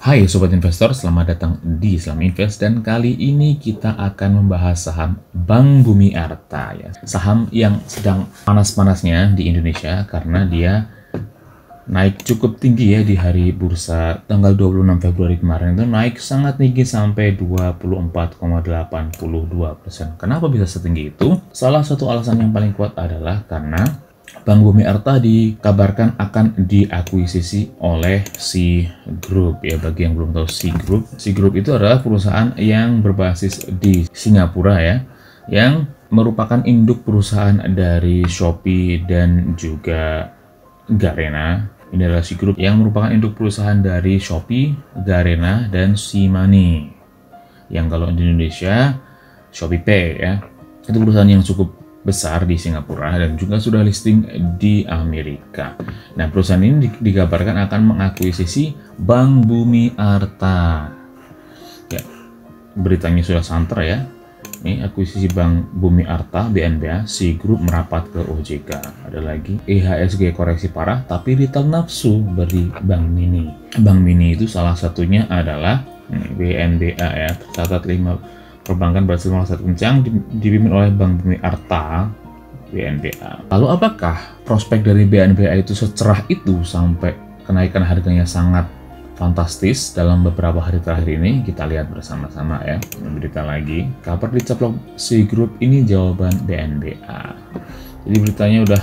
Hai Sobat Investor, selamat datang di Islam Invest dan kali ini kita akan membahas saham Bank Bumi Arta ya. Saham yang sedang panas-panasnya di Indonesia karena dia naik cukup tinggi ya di hari bursa tanggal 26 Februari kemarin itu naik sangat tinggi sampai 24,82%. Kenapa bisa setinggi itu? Salah satu alasan yang paling kuat adalah karena Bank Bumi Arta dikabarkan akan diakuisisi oleh Sea Group ya. Bagi yang belum tahu Sea Group itu adalah perusahaan yang berbasis di Singapura ya, yang merupakan induk perusahaan dari Shopee dan juga Garena. Ini adalah Sea Group yang merupakan induk perusahaan dari Shopee, Garena, dan SeaMoney. Yang kalau di Indonesia ShopeePay ya. Itu perusahaan yang cukup besar di Singapura dan juga sudah listing di Amerika. Nah, perusahaan ini dikabarkan akan mengakuisisi Bank Bumi Arta. Ya, beritanya sudah santer ya. Ini akuisisi Bank Bumi Arta (BNBA), Sea Group merapat ke OJK. Ada lagi IHSG koreksi parah tapi retail nafsu beri Bank Mini. Bank Mini itu salah satunya adalah BNBA ya, tercatat 5 perbankan berhasil melesat kencang dipimpin oleh Bank Bumi Arta (BNBA). Lalu apakah prospek dari BNBA itu secerah itu sampai kenaikan harganya sangat fantastis dalam beberapa hari terakhir ini? Kita lihat bersama-sama ya. Berita lagi, kabar diceplok Sea Group ini jawaban BNBA. Jadi beritanya udah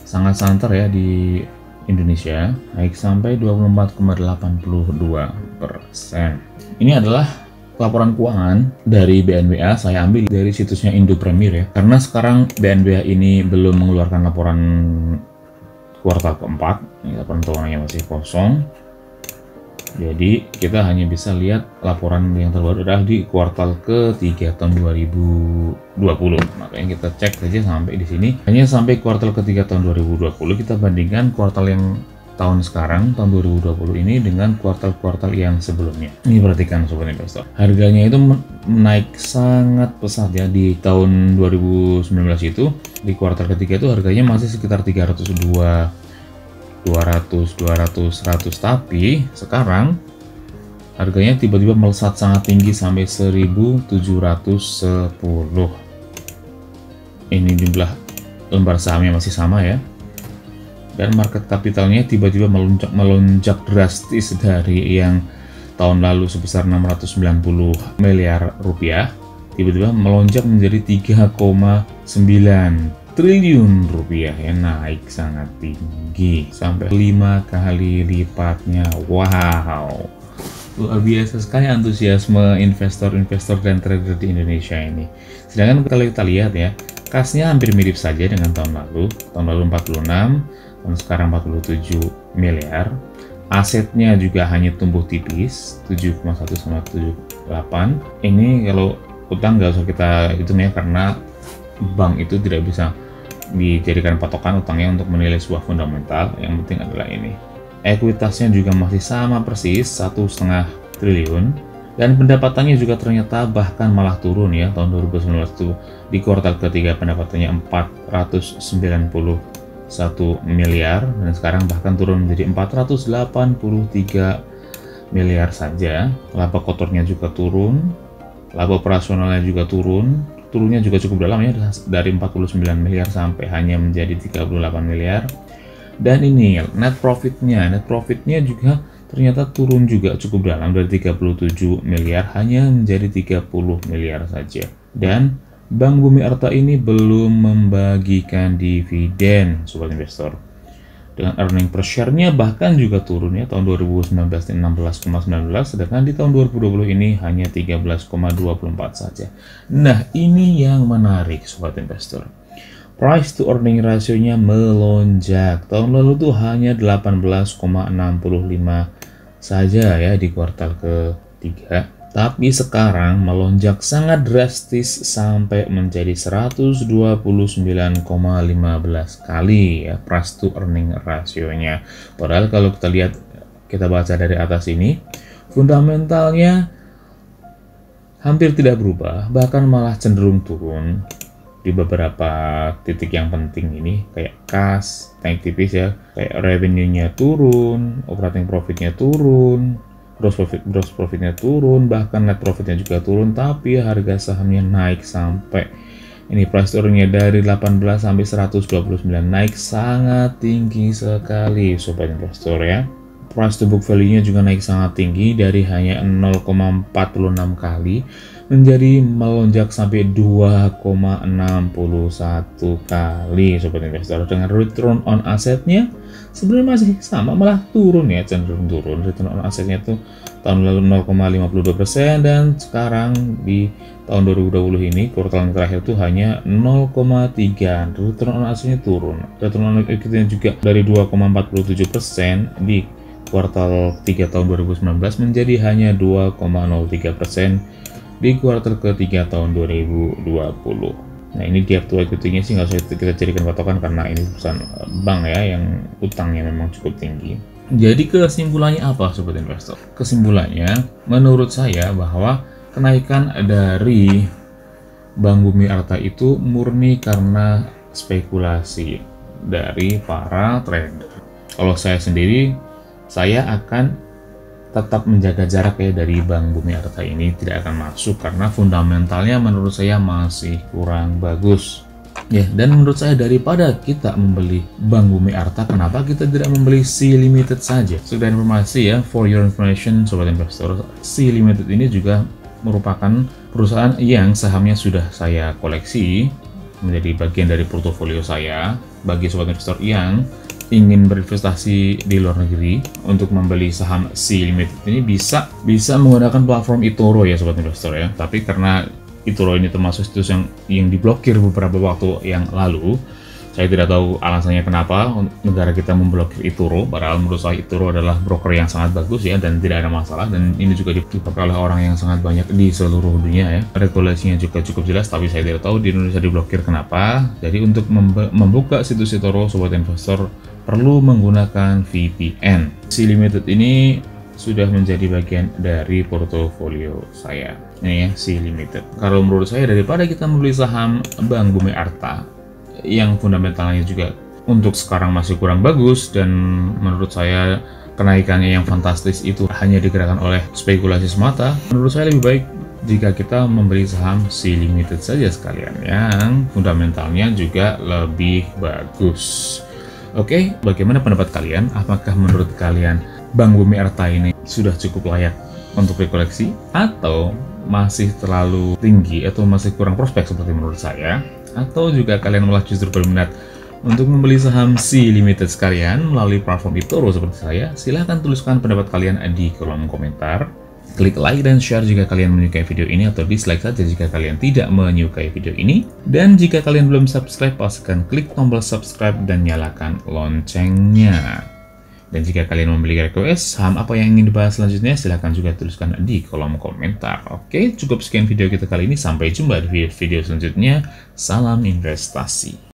sangat santer ya di Indonesia, naik sampai 24,82%. Ini adalah laporan keuangan dari BNBA. Saya ambil dari situsnya Indo Premier ya, karena sekarang BNBA ini belum mengeluarkan laporan kuartal keempat. Ini laporan keuangannya masih kosong, jadi kita hanya bisa lihat laporan yang terbaru adalah di kuartal ketiga tahun 2020. Makanya kita cek saja sampai di sini, hanya sampai kuartal ketiga tahun 2020. Kita bandingkan kuartal yang tahun sekarang, tahun 2020 ini dengan kuartal-kuartal yang sebelumnya. Ini perhatikan Sobat Investor, harganya itu naik sangat pesat ya. Di tahun 2019 itu, di kuartal ketiga itu harganya masih sekitar 302, 200, 100, tapi sekarang harganya tiba-tiba melesat sangat tinggi sampai 1.710. Ini jumlah lembar sahamnya masih sama ya. Dan market kapitalnya tiba-tiba melonjak drastis dari yang tahun lalu sebesar 690 miliar rupiah, tiba-tiba melonjak menjadi 3,9 triliun rupiah ya, naik sangat tinggi sampai 5 kali lipatnya. Wow, luar biasa sekali antusiasme investor-investor dan trader di Indonesia ini. Sedangkan kalau kita lihat ya, kasnya hampir mirip saja dengan tahun lalu 46 dan sekarang 47 miliar. Asetnya juga hanya tumbuh tipis 7,1 sama 7,8. Ini kalau utang nggak usah kita hitung ya, karena bank itu tidak bisa dijadikan patokan utangnya untuk menilai sebuah fundamental. Yang penting adalah ini, ekuitasnya juga masih sama persis 1,5 triliun, dan pendapatannya juga ternyata bahkan malah turun ya. Tahun 2019 itu di kuartal ketiga pendapatannya 491 miliar dan sekarang bahkan turun menjadi 483 miliar saja. Laba kotornya juga turun, laba operasionalnya juga turunnya juga cukup dalam ya, dari 49 miliar sampai hanya menjadi 38 miliar. Dan ini net profitnya juga ternyata turun juga cukup dalam, dari 37 miliar hanya menjadi 30 miliar saja. Dan Bank Bumi Arta ini belum membagikan dividen Sobat Investor. Dengan earning per share-nya bahkan juga turun ya, tahun 2019 16,19, sedangkan di tahun 2020 ini hanya 13,24 saja. Nah, ini yang menarik Sobat Investor. Price to earning ratio-nya melonjak. Tahun lalu tuh hanya 18,65 saja ya di kuartal ketiga. Tapi sekarang melonjak sangat drastis sampai menjadi 129,15 kali ya price to earning ratio-nya. Padahal kalau kita lihat, kita baca dari atas ini, fundamentalnya hampir tidak berubah, bahkan malah cenderung turun. Di beberapa titik yang penting ini, kayak kas naik tipis ya, kayak revenue-nya turun, operating profit-nya turun, gross profitnya turun, bahkan net profitnya juga turun, tapi harga sahamnya naik sampai ini price turunnya dari 18 sampai 129, naik sangat tinggi sekali sobat investor ya. Price to book value-nya juga naik sangat tinggi dari hanya 0,46 kali menjadi melonjak sampai 2,61 kali sobat investor. Dengan return on asset-nya sebenarnya masih sama, malah turun ya, cenderung turun. Return on asset-nya tuh tahun lalu 0,52% dan sekarang di tahun 2020 ini kuartal yang terakhir tuh hanya 0,3. Return on asset-nya turun. Return on equity-nya juga dari 2,47% di kuartal 3 tahun 2019 menjadi hanya 2,03% di kuartal ketiga tahun 2020. Nah, ini gap to equity-nya sih nggak usah kita jadikan patokan karena ini perusahaan bank ya yang utangnya memang cukup tinggi. Jadi kesimpulannya apa sobat investor? Kesimpulannya menurut saya bahwa kenaikan dari Bank Bumi Arta itu murni karena spekulasi dari para trader. Kalau saya sendiri, saya akan tetap menjaga jarak ya dari Bank Bumi Arta ini, tidak akan masuk karena fundamentalnya menurut saya masih kurang bagus. Ya, dan menurut saya daripada kita membeli Bank Bumi Arta, kenapa kita tidak membeli Sea Limited saja? Sekedar informasi ya, for your information sobat investor, Sea Limited ini juga merupakan perusahaan yang sahamnya sudah saya koleksi menjadi bagian dari portofolio saya. Bagi sobat investor yang ingin berinvestasi di luar negeri untuk membeli saham Sea Limited ini bisa menggunakan platform eToro ya sobat investor ya. Tapi karena eToro ini termasuk situs yang diblokir beberapa waktu yang lalu, saya tidak tahu alasannya kenapa negara kita memblokir eToro, padahal menurut saya eToro adalah broker yang sangat bagus ya dan tidak ada masalah, dan ini juga dipakai oleh orang yang sangat banyak di seluruh dunia ya. Regulasinya juga cukup jelas, tapi saya tidak tahu di Indonesia diblokir kenapa. Jadi untuk membuka situs eToro sobat investor perlu menggunakan VPN. Sea Limited ini sudah menjadi bagian dari portofolio saya. Ini ya, Sea Limited. Kalau menurut saya daripada kita membeli saham Bank Bumi Arta yang fundamentalnya juga untuk sekarang masih kurang bagus dan menurut saya kenaikannya yang fantastis itu hanya digerakkan oleh spekulasi semata, menurut saya lebih baik jika kita membeli saham Sea Limited saja sekalian yang fundamentalnya juga lebih bagus. Oke, bagaimana pendapat kalian? Apakah menurut kalian Bank Bumi Arta ini sudah cukup layak untuk dikoleksi atau masih terlalu tinggi atau masih kurang prospek seperti menurut saya? Atau juga kalian malah justru berminat untuk membeli saham Sea Limited sekalian melalui platform eToro seperti saya? Silahkan tuliskan pendapat kalian di kolom komentar. Klik like dan share jika kalian menyukai video ini, atau dislike saja jika kalian tidak menyukai video ini. Dan jika kalian belum subscribe, pastikan klik tombol subscribe dan nyalakan loncengnya. Dan jika kalian memiliki request saham apa yang ingin dibahas selanjutnya, silahkan juga tuliskan di kolom komentar. Oke, cukup sekian video kita kali ini. Sampai jumpa di video selanjutnya. Salam investasi.